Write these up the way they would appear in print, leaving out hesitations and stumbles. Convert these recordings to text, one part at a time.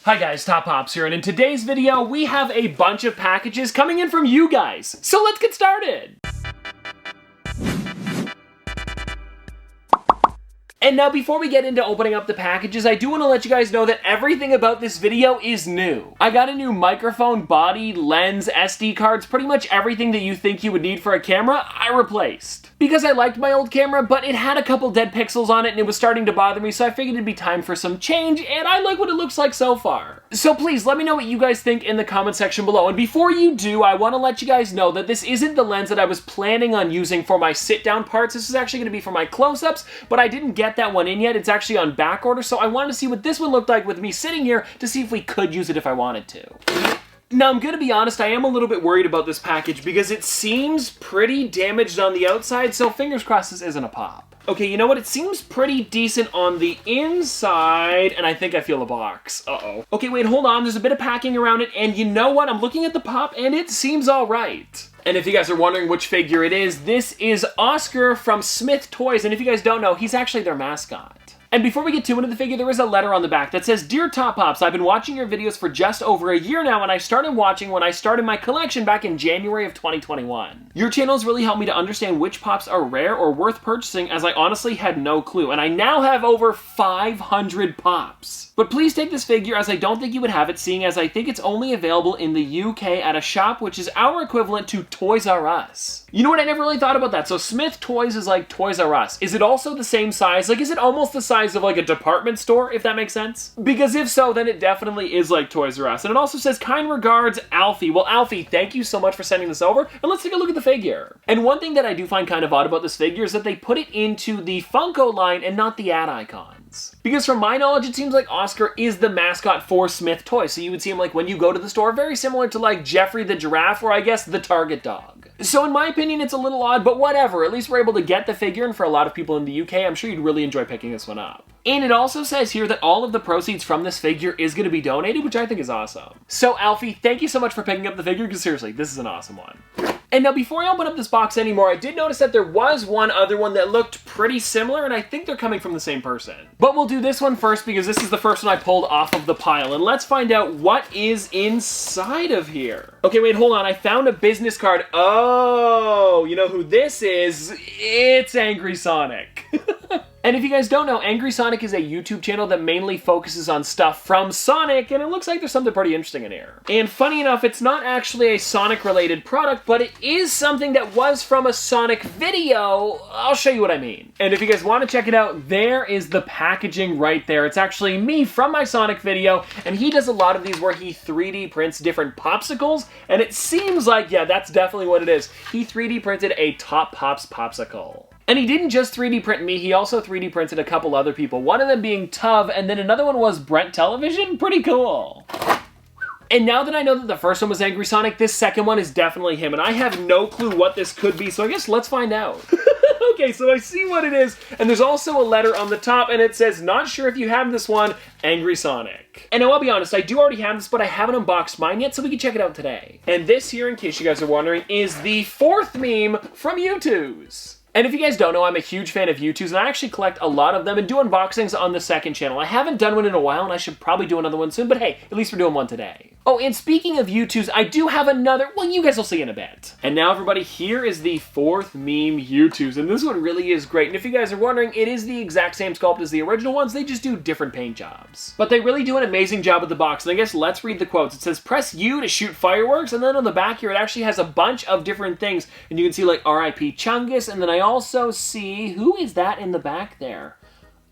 Hi guys, Top Pops here, and in today's video, we have a bunch of packages coming in from you guys. So let's get started! And now before we get into opening up the packages, I do want to let you guys know that everything about this video is new. I got a new microphone, body, lens, SD cards, pretty much everything that you think you would need for a camera, I replaced. Because I liked my old camera, but it had a couple dead pixels on it and it was starting to bother me, so I figured it'd be time for some change, and I like what it looks like so far. So please, let me know what you guys think in the comment section below. And before you do, I want to let you guys know that this isn't the lens that I was planning on using for my sit-down parts. This is actually going to be for my close-ups, but I didn't get that one in yet. It's actually on back order, so I wanted to see what this one looked like with me sitting here to see if we could use it if I wanted to. Now, I'm gonna be honest, I am a little bit worried about this package because it seems pretty damaged on the outside, so fingers crossed this isn't a pop. Okay, you know what? It seems pretty decent on the inside, and I think I feel a box. Uh-oh. Okay, wait, hold on. There's a bit of packing around it, and you know what? I'm looking at the pop, and it seems all right. And if you guys are wondering which figure it is, this is Oscar from Smith Toys, and if you guys don't know, he's actually their mascot. And before we get too into the figure, there is a letter on the back that says, "Dear Top Pops, I've been watching your videos for just over a year now, and I started watching when I started my collection back in January of 2021. Your channel has really helped me to understand which Pops are rare or worth purchasing, as I honestly had no clue, and I now have over 500 Pops. But please take this figure, as I don't think you would have it, seeing as I think it's only available in the UK at a shop which is our equivalent to Toys R Us." You know what? I never really thought about that. So Smith Toys is like Toys R Us. Is it also the same size? Like, is it almost the size of like a department store, if that makes sense? Because if so, then it definitely is like Toys R Us. And it also says, "Kind regards, Alfie." Well, Alfie, thank you so much for sending this over, and let's take a look at the figure. And one thing that I do find kind of odd about this figure is that they put it into the Funko line and not the ad icons. Because from my knowledge, it seems like Oscar is the mascot for Smith Toys. So you would see him like when you go to the store, very similar to like Jeffrey the giraffe, or I guess the Target dog. So in my opinion, it's a little odd, but whatever. At least we're able to get the figure, and for a lot of people in the UK, I'm sure you'd really enjoy picking this one up. And it also says here that all of the proceeds from this figure is going to be donated, which I think is awesome. So Alfie, thank you so much for picking up the figure, because seriously, this is an awesome one. And now before I open up this box anymore, I did notice that there was one other one that looked pretty similar, and I think they're coming from the same person. But we'll do this one first because this is the first one I pulled off of the pile, and let's find out what is inside of here. Okay, wait, hold on. I found a business card. Oh, you know who this is? It's Angry Sonic. And if you guys don't know, Angry Sonic is a YouTube channel that mainly focuses on stuff from Sonic, and it looks like there's something pretty interesting in here. And funny enough, it's not actually a Sonic-related product, but it is something that was from a Sonic video. I'll show you what I mean. And if you guys want to check it out, there is the packaging right there. It's actually me from my Sonic video, and he does a lot of these where he 3D prints different popsicles, and it seems like, yeah, that's definitely what it is. He 3D printed a Top Pops popsicle. And he didn't just 3D print me, he also 3D printed a couple other people. One of them being Tuv, and then another one was Brent Television. Pretty cool. And now that I know that the first one was Angry Sonic, this second one is definitely him. And I have no clue what this could be, so I guess let's find out. Okay, so I see what it is, and there's also a letter on the top, and it says, "Not sure if you have this one, Angry Sonic." And now I'll be honest, I do already have this, but I haven't unboxed mine yet, so we can check it out today. And this here, in case you guys are wondering, is the fourth meme from U2's. And if you guys don't know, I'm a huge fan of U2's, and I actually collect a lot of them and do unboxings on the second channel. I haven't done one in a while, and I should probably do another one soon, but hey, at least we're doing one today. Oh, and speaking of U2's, I do have another, well, you guys will see in a bit. And now, everybody, here is the fourth meme U2's, and this one really is great. And if you guys are wondering, it is the exact same sculpt as the original ones, they just do different paint jobs. But they really do an amazing job with the box, and I guess let's read the quotes. It says, "Press U to shoot fireworks," and then on the back here, it actually has a bunch of different things. And you can see, like, R.I.P. Chungus, and then I also see, who is that in the back there?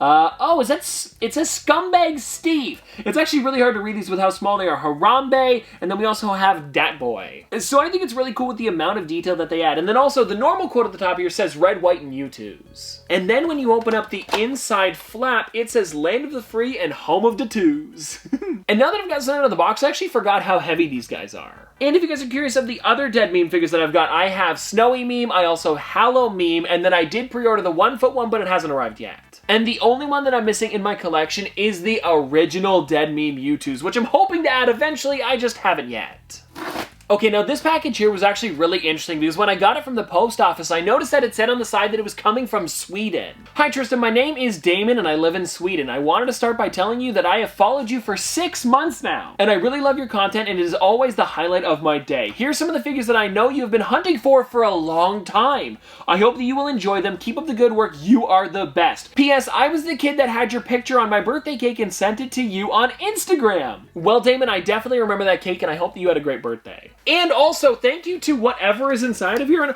Oh, it says Scumbag Steve. It's actually really hard to read these with how small they are. Harambe, and then we also have Dat Boy. So I think it's really cool with the amount of detail that they add. And then also, the normal quote at the top here says Red, White, and U2's. And then when you open up the inside flap, it says Land of the Free and Home of the Twos. And now that I've got something out of the box, I actually forgot how heavy these guys are. And if you guys are curious of the other dead meme figures that I've got, I have Snowy Meme, I also Hallow Meme, and then I did pre-order the 1-foot one, but it hasn't arrived yet. And the only one that I'm missing in my collection is the original dead meme U2's, which I'm hoping to add eventually, I just haven't yet. Okay, now this package here was actually really interesting because when I got it from the post office, I noticed that it said on the side that it was coming from Sweden. Hi Tristan, my name is Damon and I live in Sweden. I wanted to start by telling you that I have followed you for 6 months now, and I really love your content and it is always the highlight of my day. Here's some of the figures that I know you have been hunting for a long time. I hope that you will enjoy them. Keep up the good work. You are the best. P.S. I was the kid that had your picture on my birthday cake and sent it to you on Instagram. Well, Damon, I definitely remember that cake and I hope that you had a great birthday. And also, thank you to whatever is inside of here. And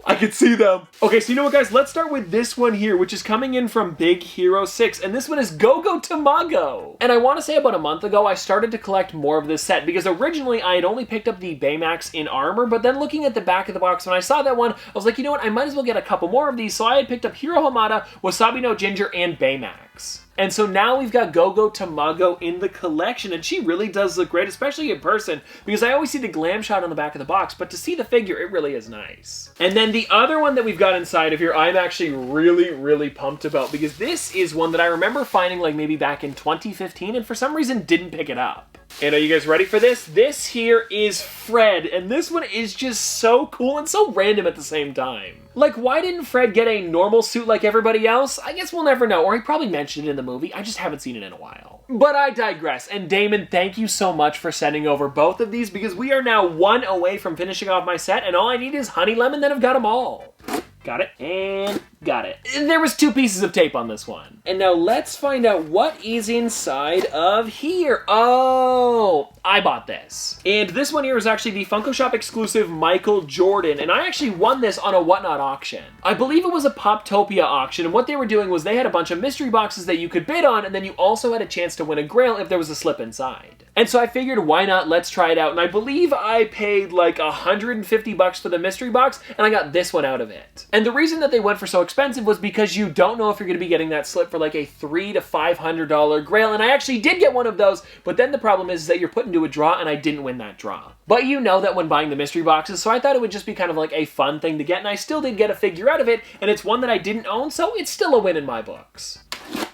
I can see them. Okay, so you know what, guys? Let's start with this one here, which is coming in from Big Hero 6. And this one is Go Tamago. And I want to say about a month ago, I started to collect more of this set because originally I had only picked up the Baymax in armor, but then looking at the back of the box, when I saw that one, I was like, you know what? I might as well get a couple more of these. So I had picked up Hiro Hamada, Wasabi no Ginger, and Baymax. And so now we've got Go Tamago in the collection, and she really does look great, especially in person, because I always see the glam shot on the back of the box, but to see the figure, it really is nice. And then the other one that we've got inside of here, I'm actually really pumped about, because this is one that I remember finding like maybe back in 2015, and for some reason didn't pick it up. And are you guys ready for this? This here is Fred, and this one is just so cool and so random at the same time. Like, why didn't Fred get a normal suit like everybody else? I guess we'll never know, or he probably mentioned it in the movie. I just haven't seen it in a while. But I digress, and Damon, thank you so much for sending over both of these, because we are now one away from finishing off my set, and all I need is Honey Lemon, then I've got them all. Got it, and got it. There was 2 pieces of tape on this one. And now let's find out what is inside of here. Oh, I bought this. And this one here is actually the Funko Shop exclusive Michael Jordan, and I actually won this on a Whatnot auction. I believe it was a Poptopia auction, and what they were doing was they had a bunch of mystery boxes that you could bid on, and then you also had a chance to win a grail if there was a slip inside. And so I figured, why not? Let's try it out. And I believe I paid like $150 for the mystery box, and I got this one out of it. And the reason that they went for so expensive was because you don't know if you're going to be getting that slip for like a $300 to $500 grail, and I actually did get one of those, but then the problem is that you're put into a draw, and I didn't win that draw. But you know that when buying the mystery boxes, so I thought it would just be kind of like a fun thing to get, and I still did get a figure out of it, and it's one that I didn't own, so it's still a win in my books.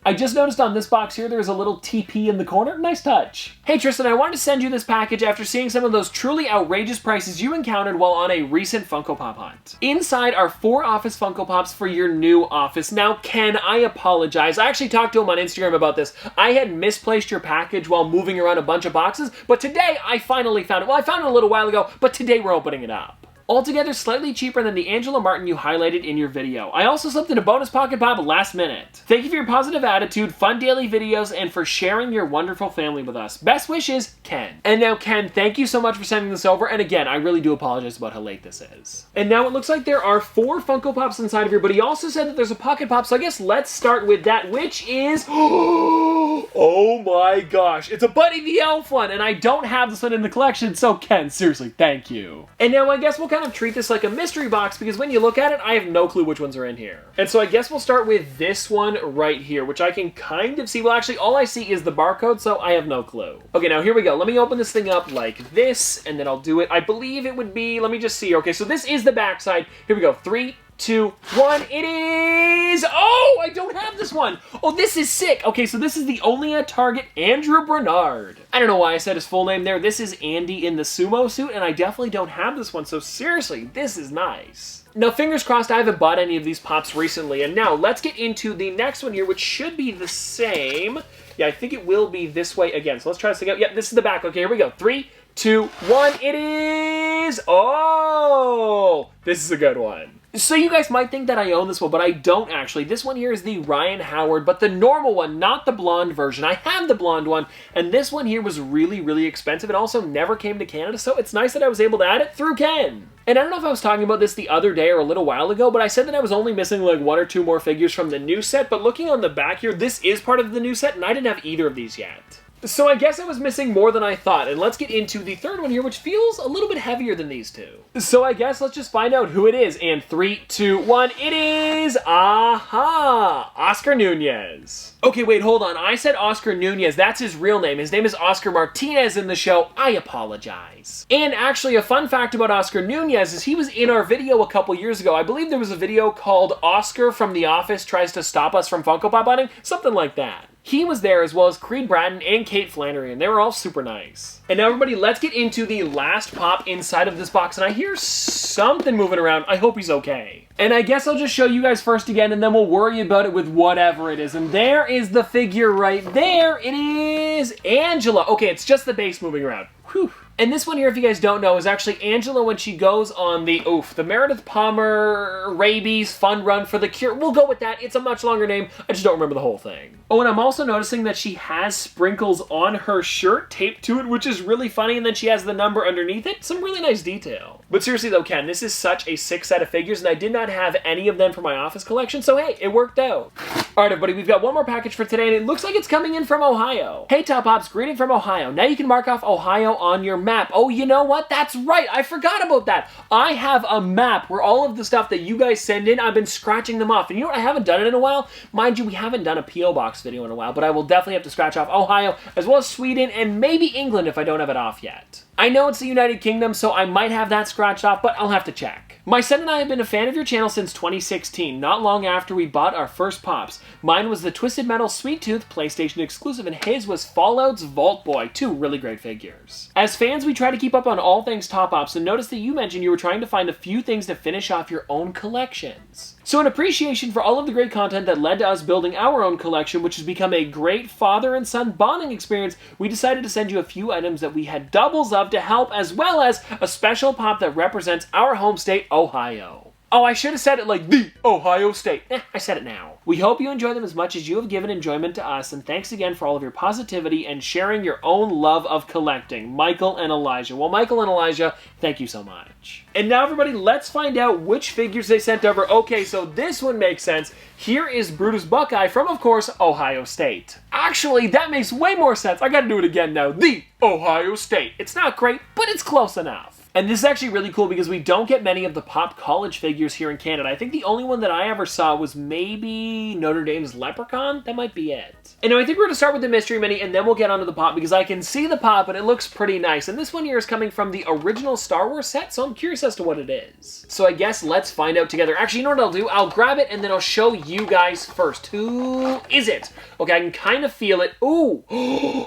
I just noticed on this box here, there's a little TP in the corner. Nice touch. Hey Tristan, I wanted to send you this package after seeing some of those truly outrageous prices you encountered while on a recent Funko Pop hunt. Inside are 4 office Funko Pops for your new office. Now, Ken, I apologize. I actually talked to him on Instagram about this. I had misplaced your package while moving around a bunch of boxes, but today I finally found it. Well, I found it a little while ago, but today we're opening it up. Altogether slightly cheaper than the Angela Martin you highlighted in your video. I also slipped in a bonus pocket pop last minute. Thank you for your positive attitude, fun daily videos, and for sharing your wonderful family with us. Best wishes, Ken. And now, Ken, thank you so much for sending this over, and again, I really do apologize about how late this is. And now it looks like there are 4 Funko Pops inside of here, but he also said that there's a pocket pop, so I guess let's start with that, which is... oh my gosh, it's a Buddy the Elf one, and I don't have this one in the collection, so Ken, seriously, thank you. And now I guess we'll kind of treat this like a mystery box, because when you look at it, I have no clue which ones are in here. And so I guess we'll start with this one right here, which I can kind of see. Well, actually, all I see is the barcode, so I have no clue. Okay, now here we go. Let me open this thing up like this, and then I'll do it. I believe it would be, let me just see. Okay, so this is the back side. Here we go. 3, 2, 1, it is... oh, I don't have this one. Oh, this is sick. Okay, so this is the only at Target Andrew Bernard. I don't know why I said his full name there. This is Andy in the sumo suit, and I definitely don't have this one, so seriously, this is nice. Now, fingers crossed, I haven't bought any of these pops recently, and now let's get into the next one here, which should be the same. Yeah, I think it will be this way again, so let's try this again. Yep, this is the back. Okay, here we go. 3, 2, 1, it is... oh, this is a good one. So you guys might think that I own this one, but I don't actually. This one here is the Ryan Howard, but the normal one, not the blonde version. I have the blonde one, and this one here was really expensive. It also never came to Canada, so it's nice that I was able to add it through Ken. And I don't know if I was talking about this the other day or a little while ago, but I said that I was only missing like 1 or 2 more figures from the new set, but looking on the back here, this is part of the new set, and I didn't have either of these yet. So I guess I was missing more than I thought, and let's get into the third one here, which feels a little bit heavier than these 2. So I guess let's just find out who it is, and 3, 2, 1, it is... aha! Oscar Nunez. Okay, wait, hold on. I said Oscar Nunez. That's his real name. His name is Oscar Martinez in the show. I apologize. And actually, a fun fact about Oscar Nunez is he was in our video a couple years ago. I believe there was a video called Oscar from The Office Tries to Stop Us from Funko Pop Hunting, something like that. He was there, as well as Creed Bratton and Kate Flannery, and they were all super nice. And now everybody, let's get into the last pop inside of this box, and I hear something moving around. I hope he's okay. And I guess I'll just show you guys first again, and then we'll worry about it with whatever it is. And there is the figure right there. It is Angela. Okay, it's just the base moving around. Whew. And this one here, if you guys don't know, is actually Angela when she goes on the Meredith Palmer Rabies Fun Run for the Cure. We'll go with that. It's a much longer name. I just don't remember the whole thing. Oh, and I'm also noticing that she has sprinkles on her shirt taped to it, which is really funny, and then she has the number underneath it. Some really nice detail. But seriously though, Ken, this is such a sick set of figures, and I did not have any of them for my office collection, so hey, it worked out. Alright everybody, we've got one more package for today, and it looks like it's coming in from Ohio. Hey Top Pops, greeting from Ohio. Now you can mark off Ohio on your map. Oh, you know what? That's right, I forgot about that. I have a map where all of the stuff that you guys send in, I've been scratching them off. And you know what? I haven't done it in a while. Mind you, we haven't done a P.O. Box video in a while, but I will definitely have to scratch off Ohio, as well as Sweden, and maybe England if I don't have it off yet. I know it's the United Kingdom, so I might have that scratched off, but I'll have to check. My son and I have been a fan of your channel since 2016, not long after we bought our first Pops. Mine was the Twisted Metal Sweet Tooth PlayStation exclusive, and his was Fallout's Vault Boy, two really great figures. As fans, we try to keep up on all things Top Pops, and noticed that you mentioned you were trying to find a few things to finish off your own collections. So in appreciation for all of the great content that led to us building our own collection, which has become a great father and son bonding experience, we decided to send you a few items that we had doubles of to help, as well as a special pop that represents our home state, Ohio. Oh, I should have said it like the Ohio State. I said it now. We hope you enjoy them as much as you have given enjoyment to us, and thanks again for all of your positivity and sharing your own love of collecting. Michael and Elijah. Well, Michael and Elijah, thank you so much. And now, everybody, let's find out which figures they sent over. Okay, so this one makes sense. Here is Brutus Buckeye from, of course, Ohio State. Actually, that makes way more sense. I gotta do it again now. The Ohio State. It's not great, but it's close enough. And this is actually really cool because we don't get many of the Pop College figures here in Canada. I think the only one that I ever saw was maybe Notre Dame's Leprechaun. That might be it. And I think we're going to start with the Mystery Mini, and then we'll get onto the Pop because I can see the Pop, and it looks pretty nice. And this one here is coming from the original Star Wars set, so I'm curious as to what it is. So I guess let's find out together. Actually, you know what I'll do? I'll grab it, and then I'll show you guys first. Who is it? Okay, I can kind of feel it. Ooh,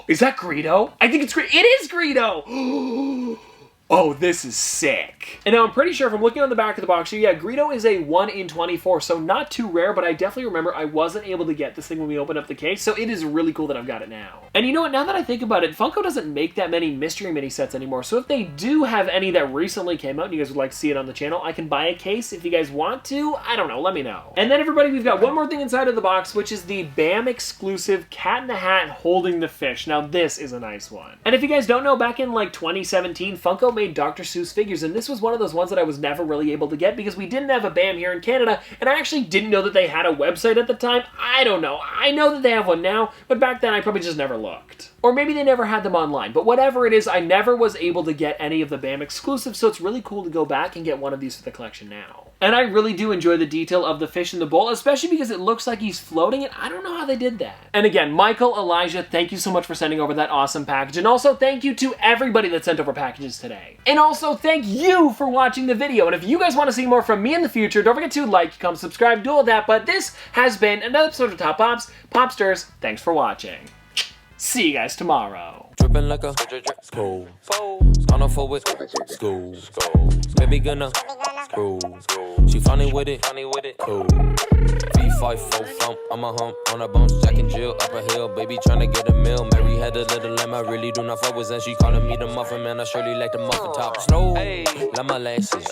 is that Greedo? I think it's Greedo. It is Greedo! Oh, this is sick. And now I'm pretty sure if I'm looking on the back of the box here, yeah, Greedo is a 1 in 24, so not too rare, but I definitely remember I wasn't able to get this thing when we opened up the case, so it is really cool that I've got it now. And you know what, now that I think about it, Funko doesn't make that many Mystery Mini sets anymore, so if they do have any that recently came out and you guys would like to see it on the channel, I can buy a case if you guys want to. I don't know, let me know. And then everybody, we've got one more thing inside of the box, which is the BAM exclusive Cat in the Hat holding the fish. Now this is a nice one. And if you guys don't know, back in like 2017, Funko made Dr. Seuss figures, and this was one of those ones that I was never really able to get because we didn't have a BAM here in Canada, and I actually didn't know that they had a website at the time. I don't know. I know that they have one now, but back then I probably just never looked. Or maybe they never had them online, but whatever it is, I never was able to get any of the BAM exclusives, so it's really cool to go back and get one of these for the collection now. And I really do enjoy the detail of the fish in the bowl, especially because it looks like he's floating, and I don't know how they did that. And again, Michael, Elijah, thank you so much for sending over that awesome package, and also thank you to everybody that sent over packages today. And also thank you for watching the video, and if you guys want to see more from me in the future, don't forget to like, comment, subscribe, do all that, but this has been another episode of Top Pops. Popsters, thanks for watching. See you guys tomorrow. Drippin' like a school. On a four with school. Baby gonna screw. She funny with it. Cool. V5 full thump. I'm a hump on a bounce. Jack and Jill up a hill. Baby tryna get a meal. Mary had a little lamb. I really do not fuck with that. She calling me the muffin man. I surely like the muffin top. Snow. Like my lashes.